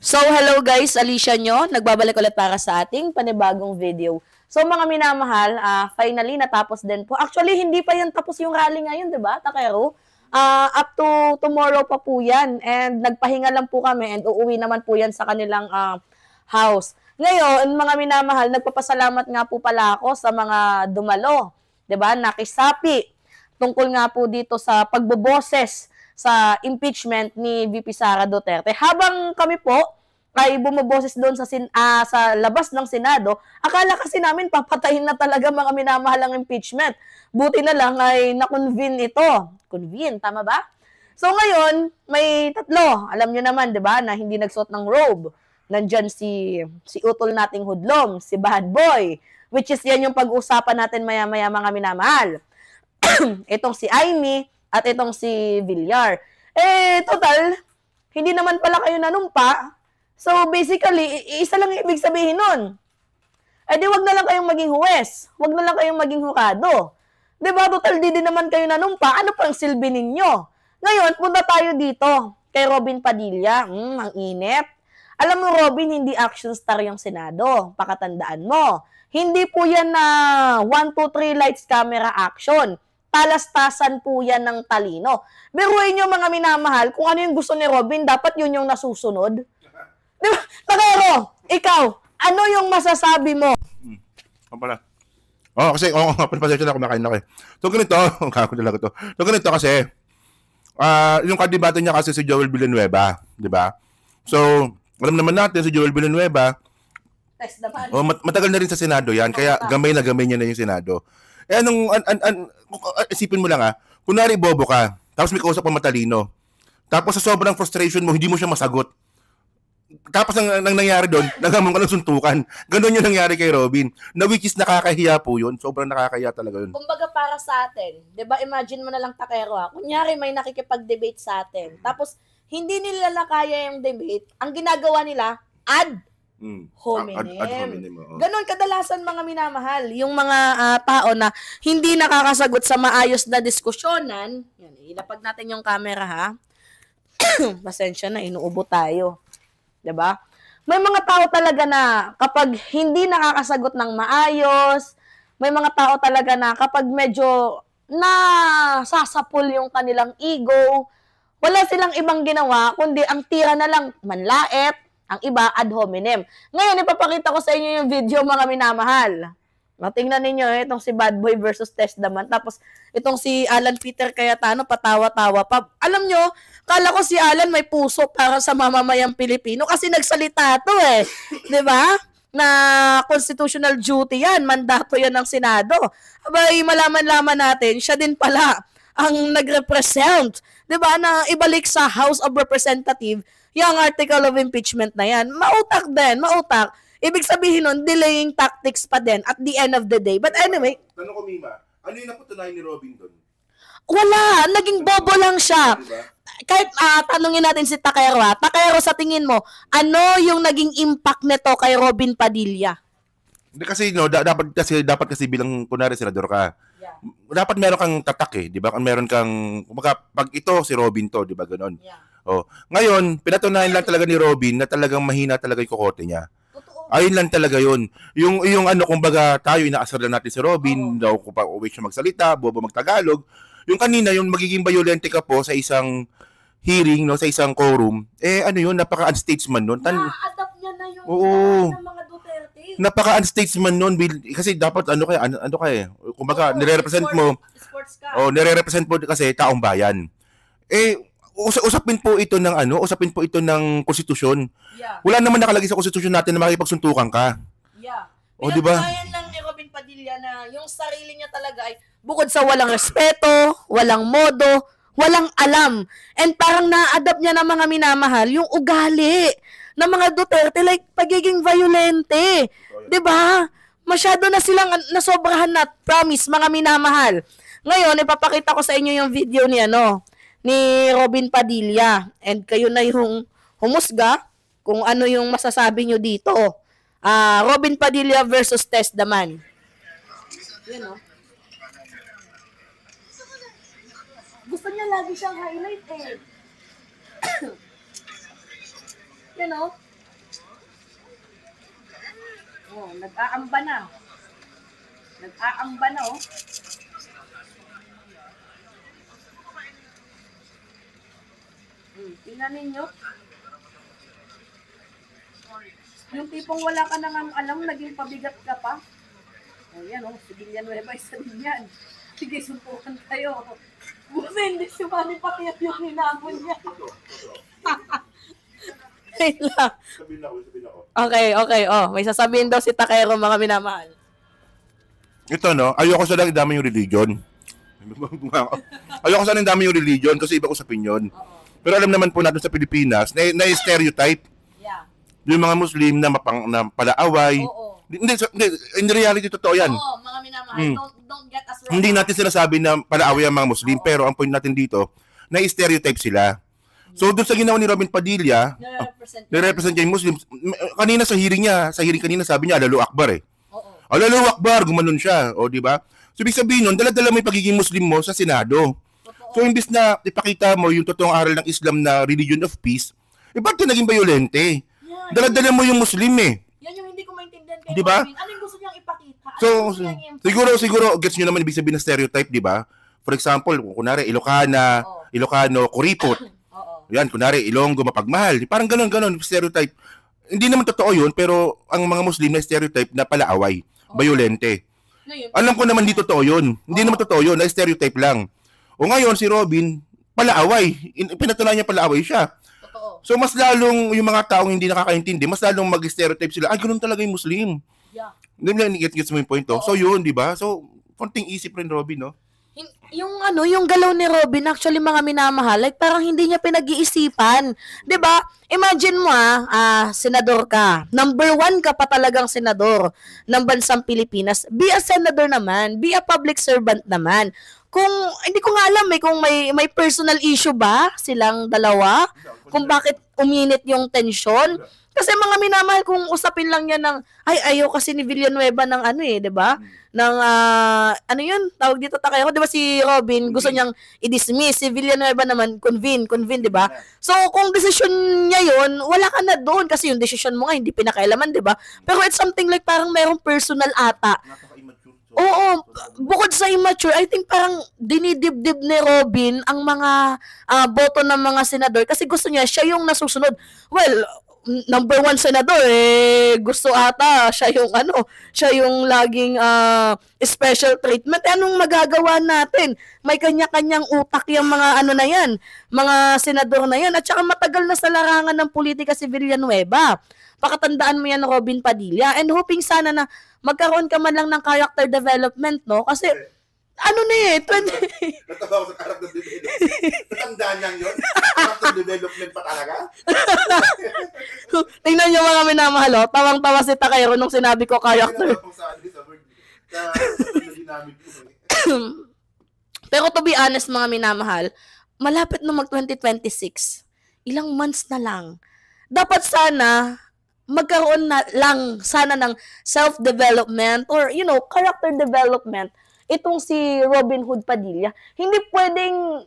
So, hello guys, Alicia nyo. Nagbabalik ulit para sa ating panibagong video. So, mga minamahal, finally, natapos din po. Actually, hindi pa yan tapos yung rally ngayon, di ba, Takero? Up to tomorrow pa po yan. And nagpahinga lang po kami and uuwi naman po yan sa kanilang house. Ngayon, mga minamahal, nagpapasalamat nga po pala ako sa mga dumalo. Di ba? Nakisapi. Tungkol nga po dito sa pagboboses sa impeachment ni VP Sara Duterte. Habang kami po ay bumaboses doon sa labas ng Senado, akala kasi namin papatayin na talaga mga minamahalang impeachment. Buti na lang ay na-convene ito. Convene, tama ba? So ngayon, may tatlo. Alam nyo naman, di ba, na hindi nagsuot ng robe. Nandyan si utol nating hudlom, si Bad Boy, which is yan yung pag-uusapan natin maya-maya mga minamahal. Itong si Aimee, at itong si Villar. Total, hindi naman pala kayo nanumpa. So, basically, isa lang ibig sabihin nun. Di wag na lang kayong maging huwes. Wag na lang kayong maging hukado. Diba, total, di din naman kayo nanumpa. Ano pang silbi ninyo? Ngayon, punta tayo dito kay Robin Padilla. Ang init. Alam mo, Robin, hindi action star yung Senado. Pakatandaan mo. Hindi po yan na 1, 2, 3 lights, camera, action. Talastasan po yan ng talino. Biruin nyo mga minamahal, kung ano yung gusto ni Robin, dapat yun yung nasusunod. Diba? Takero, ikaw, ano yung masasabi mo? Pala. Kasi, pasensya na, kumakain ako eh. So, ganito, kako talaga to. So, ganito kasi, yung kadibata niya kasi si Joel Villanueva, di ba? So, alam naman natin, si Joel Villanueva, matagal na rin sa Senado yan, kaya gamay na gamay niya na yung Senado. Isipin mo lang kunwari bobo ka, tapos may kausap kang matalino, tapos sa sobrang frustration mo, hindi mo siya masagot. Tapos ang nangyari doon, nagamon ka ng suntukan. Ganon yung nangyari kay Robin. Na which is nakakahiya po yun. Sobrang nakakahiya talaga yun. Kumbaga para sa atin, 'di ba? Imagine mo na lang, Takero, kunyari may nakikipag-debate sa atin. Tapos hindi nila kaya yung debate. Ang ginagawa nila, ad hominem. Ad hominem. Ganon kadalasan mga minamahal. Yung mga tao na hindi nakakasagot sa maayos na diskusyonan. Yan, ilapag natin yung camera ha. Pasensya na, inuubo tayo. 'Di ba? May mga tao talaga na kapag hindi nakakasagot ng maayos, may mga tao talaga na kapag medyo nasasapul yung kanilang ego, wala silang ibang ginawa kundi ang tira na lang manlait, ang iba ad hominem. Ngayon ipapakita ko sa inyo yung video mga minamahal. Tingnan ninyo itong si Bad Boy versus Testament. Tapos itong si Alan Peter Cayetano patawa-tawa pa. Alam nyo, kala ko si Alan may puso para sa mamamayang Pilipino kasi nagsalita to eh. 'Di ba? Na constitutional duty yan, mandato yan ng Senado. Abay, malaman-laman natin, siya din pala ang nag-represent, 'di ba, na ibalik sa House of Representatives yung article of impeachment na yan. Mautak din, mautak. Ibig sabihin nun, delaying tactics pa din at the end of the day. But anyway, tanong ko, Mima, ano yung napatunayan ni Robin doon? Wala, naging bobo lang siya. Diba? Kahit tanungin natin si Takero. Takero, sa tingin mo, ano yung naging impact nito kay Robin Padilla? Hindi kasi dapat kasi bilang kunwari senador ka. Yeah. Dapat meron kang tatak di ba? Meron kang pag ito si Robin to, di ba ganoon? Yeah. Ngayon, pinatunayan lang talaga ni Robin na talagang mahina talaga yung kokote niya. Ayun lang talaga yun. Yung kumbaga tayo inaasar lang natin si Robin, daw kung pa uwi siya magsalita, bobo magtagalog. Yung kanina, yung magiging violente ka po sa isang hearing, no, sa isang quorum, yun, napaka-unstatesman nun. Na-adapt niya na yung ng mga Duterte. Napaka-unstatesman nun, kasi dapat, kumbaga, nire-represent mo, nire-represent mo kasi taong bayan. Usapin po ito ng konstitusyon. Yeah. Wala naman nakalagay sa konstitusyon natin na makikipagsuntukan ka. Yeah. Di ba? Pinatunayan lang ni Robin Padilla na yung sarili niya talaga ay bukod sa walang respeto, walang modo, walang alam. And parang na-adapt niya ng mga minamahal yung ugali ng mga Duterte, like pagiging violente. Di ba? Masyado na silang nasobrahan na, promise, mga minamahal. Ngayon, ipapakita ko sa inyo yung video ni Robin Padilla. And kayo na yung humusga kung ano yung masasabi nyo dito. Robin Padilla versus Testament. Yan Gusto niya lagi siyang highlight eh. Yan Oh, nag-aamba na. Nag-aamba na, oh. Tingnan ninyo. Yung tipong wala ka nang alam, naging pabigat ka pa. O yan, oh, si Villanueva, isa din yan. Sige, suntukan kayo. Buti, hindi si Manny pati yung hinamon niya. Wait lang. Sabihin ako. Okay. Oh, may sasabihin daw si Takero, mga minamahal. Ito, no? Ayoko sa lang dami yung religion. Ayoko sa lang dami yung religion kasi iba usapin yun. Pero alam naman po natin sa Pilipinas na stereotype. Yeah. Yung mga Muslim na palaaway. Oo. Hindi, in reality, totoo yan. Oo, mga minamahal, don't get us wrong. Hindi natin sinasabi na palaaway ang mga Muslim, pero ang point natin dito, na stereotype sila. So, doon sa ginawa ni Robin Padilla, nire-represent niya yung Muslim. Kanina sa hearing kanina sabi niya, Allahu Akbar eh. Oo. Allahu Akbar, gumanon siya. O, di ba? So, ibig sabihin nun, dala-dala mo yung pagiging Muslim mo sa Senado. So, imbis na ipakita mo yung totoong aral ng Islam na religion of peace, ba't ka naging violente? Dala-dala mo yung Muslim eh. Yan yung hindi ko maintindihan kay Diba? Robin. Ano yung gusto niyang ipakita? So, siguro, gets nyo naman ibig sabihin ng stereotype, di ba? For example, kunwari, Ilocano, kuripot. Yan, kunwari, Ilonggo, mapagmahal. Parang ganon, stereotype. Hindi naman totoo yun, pero ang mga Muslim na stereotype na palaaway, violente. Alam ko naman di totoo yun. Hindi naman totoo yun, na stereotype lang. O ngayon, si Robin, palaaway. Pinatunayan niya palaaway siya. So, mas lalong yung mga taong hindi nakakaintindi, mas lalong mag-stereotype sila, ay, ganun talaga yung Muslim. Yeah. Gets mo yung point, to? So, yun, di ba? So, konting isip rin, Robin, no? Yung galaw ni Robin, actually, mga minamahal, like, parang hindi niya pinag-iisipan. 'Di ba? Imagine mo, senador ka. Number 1 ka pa talagang senador ng bansang Pilipinas. Be a senador naman. Be a public servant naman. Hindi ko nga alam kung may personal issue ba silang dalawa? Kung bakit uminit yung tension? Kasi mga minamahal, kung usapin lang yan ng, ayaw kasi ni Villanueva ng di ba? Ng, yun? Tawag dito Takero, di ba si Robin, gusto niyang i-dismiss. Si Villanueva naman, convene, di ba? So, kung decision niya yun, wala ka na doon kasi yung decision mo nga, hindi pinakailaman, di ba? Pero it's something like parang merong personal ata. Oo, bukod sa immature, I think parang dinidibdib ni Robin ang mga boto ng mga senador kasi gusto niya, siya yung nasusunod. Well, number 1 senador, gusto ata, siya yung laging special treatment. Anong magagawa natin? May kanya-kanyang utak yung mga na yan, mga senador na yan. At saka matagal na sa larangan ng politika si Villanueva. Pakatandaan mo yan, Robin Padilla. And hoping sana na magkaroon ka man lang ng character development, no? Kasi, 20... Natawa ko sa character development. Natandaan niya yun? Character development pa talaga? Tingnan niyo mga minamahal, tawang-tawa si Takero nung sinabi ko character. Pero to be honest, mga minamahal, malapit na mag-2026. Ilang months na lang. Dapat sana magkaroon na lang sana ng self-development or, character development itong si Robin Hood Padilla. Hindi pwedeng,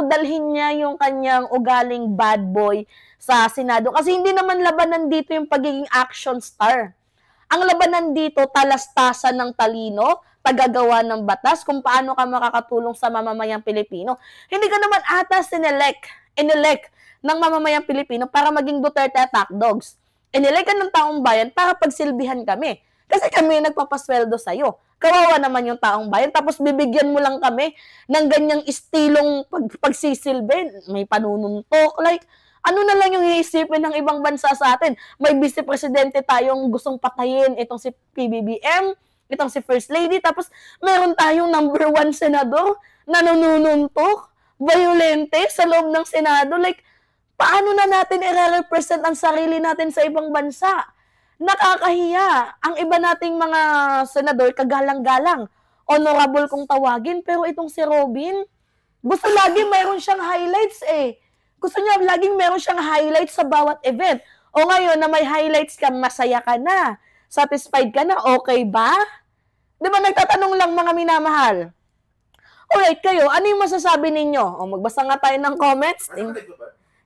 dalhin niya yung kanyang ugaling bad boy sa Senado. Kasi hindi naman labanan dito yung pagiging action star. Ang labanan dito, talastasan ng talino, tagagawa ng batas, kung paano ka makakatulong sa mamamayang Pilipino. Hindi ka naman ata inelect ng mamamayang Pilipino para maging Duterte attack dogs. Inelect ka ng taong bayan para pagsilbihan kami. Kasi kami nagpapasweldo sa'yo. Kawawa naman yung taong bayan. Tapos bibigyan mo lang kami ng ganyang istilong pagsisilbi. May panununtok. Like, ano na lang yung iisipin ng ibang bansa sa atin? May vice-presidente tayong gustong patayin. Itong si PBBM, itong si First Lady. Tapos meron tayong number 1 senador na nanununtok, violente sa loob ng Senado. Like, paano na natin i-represent ang sarili natin sa ibang bansa? Nakakahiya. Ang iba nating mga senador, kagalang-galang, honorable kung tawagin, pero itong si Robin, gusto lagi mayroon siyang highlights Gusto niya laging mayroon siyang highlights sa bawat event. O ngayon na may highlights ka, masaya ka na, satisfied ka na, okay ba? Di ba nagtatanong lang mga minamahal? Alright, kayo, ano yung masasabi ninyo? O magbasa nga tayo ng comments.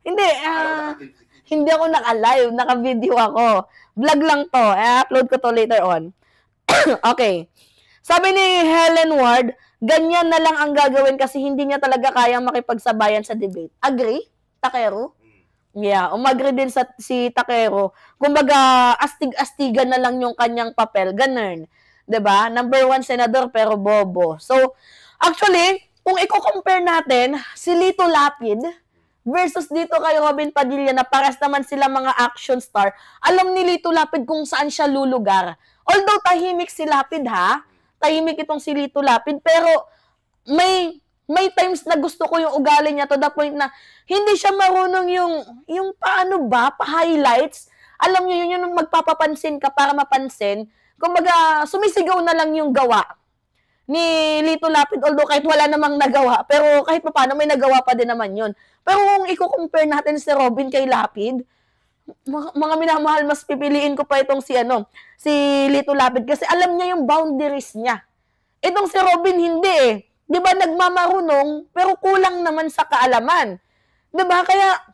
Hindi, Hindi ako naka-live, naka-video ako. Vlog lang to. I-upload ko to later on. Okay. Sabi ni Helen Ward, ganyan na lang ang gagawin kasi hindi niya talaga kayang makipagsabayan sa debate. Agree, Takeru? Yeah, umagree din si Takeru. Kumbaga, astig-astigan na lang yung kanyang papel. Ganun. 'Di ba? Number 1 senador pero bobo. So, actually, kung i-compare natin si Lito Lapid versus dito kay Robin Padilla na pares naman sila mga action star, alam ni Lito Lapid kung saan siya lulugar. Although tahimik si Lapid ha, tahimik itong si Lito Lapid, pero may times na gusto ko yung ugali niya to the point na hindi siya marunong yung paano ba, pa-highlights. Alam niyo yun yung magpapapansin ka para mapansin. Kumbaga, sumisigaw na lang yung gawa ni Lito Lapid, although kahit wala namang nagawa, pero kahit paano may nagawa pa din naman yun. Pero kung i-compare natin si Robin kay Lapid, mga minamahal, mas pipiliin ko pa itong si Lito Lapid kasi alam niya yung boundaries niya. Itong si Robin hindi eh. 'Di ba nagmamarunong pero kulang naman sa kaalaman. 'Di ba? Kaya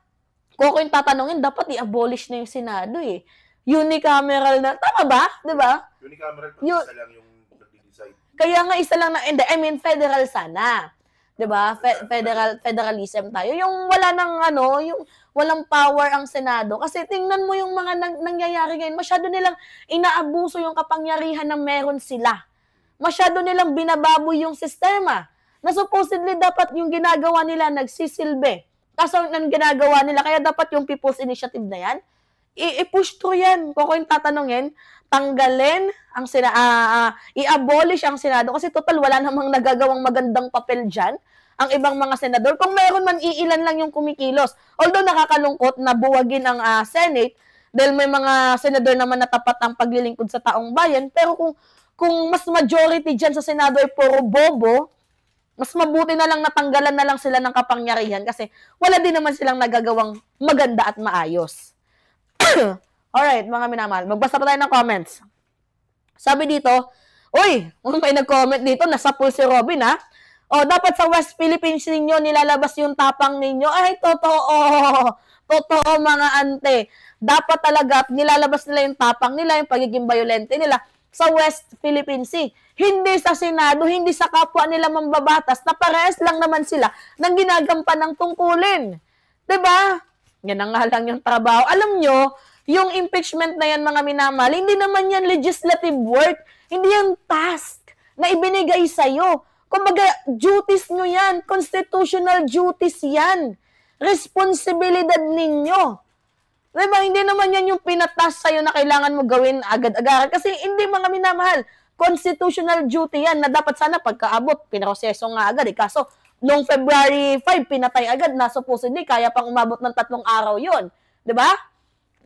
kung yung tatanungin, dapat i-abolish na yung Senado eh. Unicameral na, tama ba? 'Di ba? Unicameral pa isa lang yung nag-decide. Kaya nga isa lang na, I mean federal sana. 'Di ba? Federalism tayo. Yung wala nang yung walang power ang Senado kasi tingnan mo yung mga nangyayari ngayon, masyado nilang inaabuso yung kapangyarihan na meron sila. Masyado nilang binababoy yung sistema na supposedly dapat yung ginagawa nila nagsisilbi. Kaso ang ginagawa nila, kaya dapat yung People's Initiative na yan, i-push through yan. Kung yung tatanungin, tanggalin ang i-abolish ang Senado kasi total wala namang nagagawang magandang papel dyan ang ibang mga senador. Kung meron man, iilan lang yung kumikilos. Although nakakalungkot na buwagin ang Senate dahil may mga senador naman na tapat ang paglilingkod sa taong bayan, pero kung mas majority dyan sa Senado ay puro bobo, mas mabuti na lang natanggalan na lang sila ng kapangyarihan kasi wala din naman silang nagagawang maganda at maayos. Alright, mga minamahal, magbasa pa tayo ng comments. Sabi dito, uy, may nag-comment dito, nasa pool si Robin ha. O, dapat sa West Philippines ninyo nilalabas yung tapang ninyo. Ay, totoo. Totoo mga ante. Dapat talaga nilalabas nila yung tapang nila, yung pagiging violente nila sa West Philippine Sea. Hindi sa Senado, hindi sa kapwa nila mambabatas na parehas lang naman sila ng ginagampan ng tungkulin. 'Di ba? Yan na nga lang yung trabaho. Alam nyo, yung impeachment na yan, mga minamahal, hindi naman yan legislative work. Hindi yan task na ibinigay sa'yo. Kumbaga, duties nyo yan. Constitutional duties yan. Responsibilidad ninyo. Diba? Hindi naman yan yung pinatas sa'yo na kailangan mo gawin agad-agaran. Kasi hindi, mga minamahal, constitutional duty yan na dapat sana pagkaabot, pinaproseso nga agad. Kaso, noong February 5, pinatay agad na supposedly, kaya pang umabot ng 3 araw yun. Diba?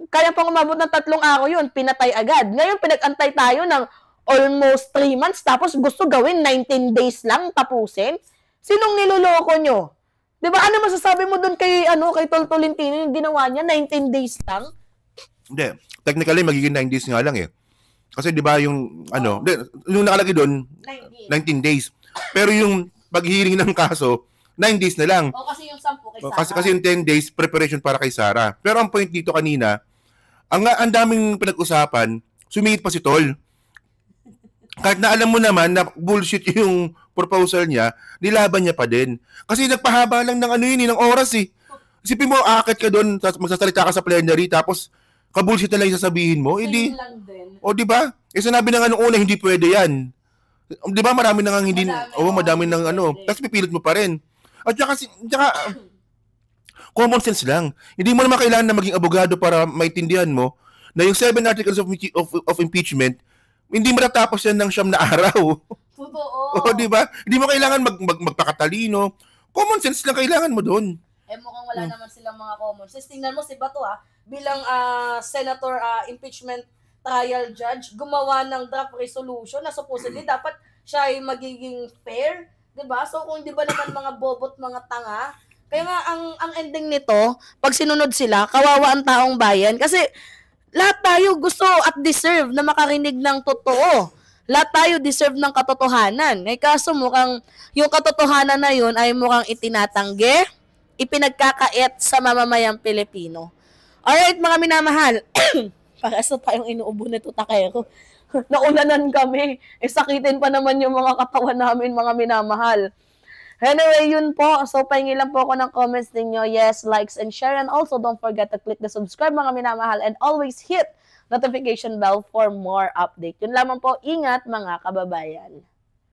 Kaya pang umabot ng 3 araw yun, pinatay agad. Ngayon, pinag-antay tayo ng almost 3 months, tapos gusto gawin 19 days lang tapusin. Sinong niloloko nyo? Diba, ano masasabi mo doon kay Tol Tolentino yung ginawa niya, 19 days lang? Hindi. Technically, magiging 9 days nga lang eh. Kasi di ba yung, yung nakalagay doon, 19 days. Pero yung pag-hearing ng kaso, 9 days na lang. O, kasi yung 10 kay Sara. Kasi yung 10 days, preparation para kay Sara. Pero ang point dito kanina, ang daming pinag-usapan, sumingit pa si Tol. Kahit na alam mo naman na bullshit yung proposal niya, nilaban niya pa din. Kasi nagpahaba lang ng ng oras eh. Isipin mo, aakit ka doon, magsasalita ka sa plenary, tapos kabullshit na lang yung sasabihin mo. Eh o di ba? Eh sinabi na nga nung una, hindi pwede yan. Di ba marami na nga hindi, madami nang tapos pipilit mo pa rin. At saka, common sense lang. Hindi mo naman kailangan na maging abogado para maintindihan mo na yung 7 articles of impeachment, hindi matatapos yan ng 9 na araw. Totoo. O, di ba? Hindi mo kailangan magpakatalino. Common sense lang kailangan mo doon. Mukhang wala naman silang mga common sense. Tingnan mo si Bato bilang senator impeachment trial judge, gumawa ng draft resolution na supposedly dapat siya ay magiging fair. 'Di ba? So kung 'di ba naman mga bobot, mga tanga, kaya nga ang ending nito, pag sinunod sila, kawawa ang taong bayan kasi lahat tayo gusto at deserve na makarinig ng totoo. Lahat tayo deserve ng katotohanan. Kaso mukhang yung katotohanan na yun ay mukhang itinatanggi, ipinagkakait sa mamamayang Pilipino. Alright, mga minamahal. Pares na tayong inuubo nito, takero. Naulanan kami. Sakitin pa naman yung mga katawan namin, mga minamahal. Anyway, yun po. So, pahingi lang po ako ng comments ninyo. Yes, likes and share. And also, don't forget to click the subscribe, mga minamahal. And always hit notification bell for more update. Yun lamang po. Ingat, mga kababayan.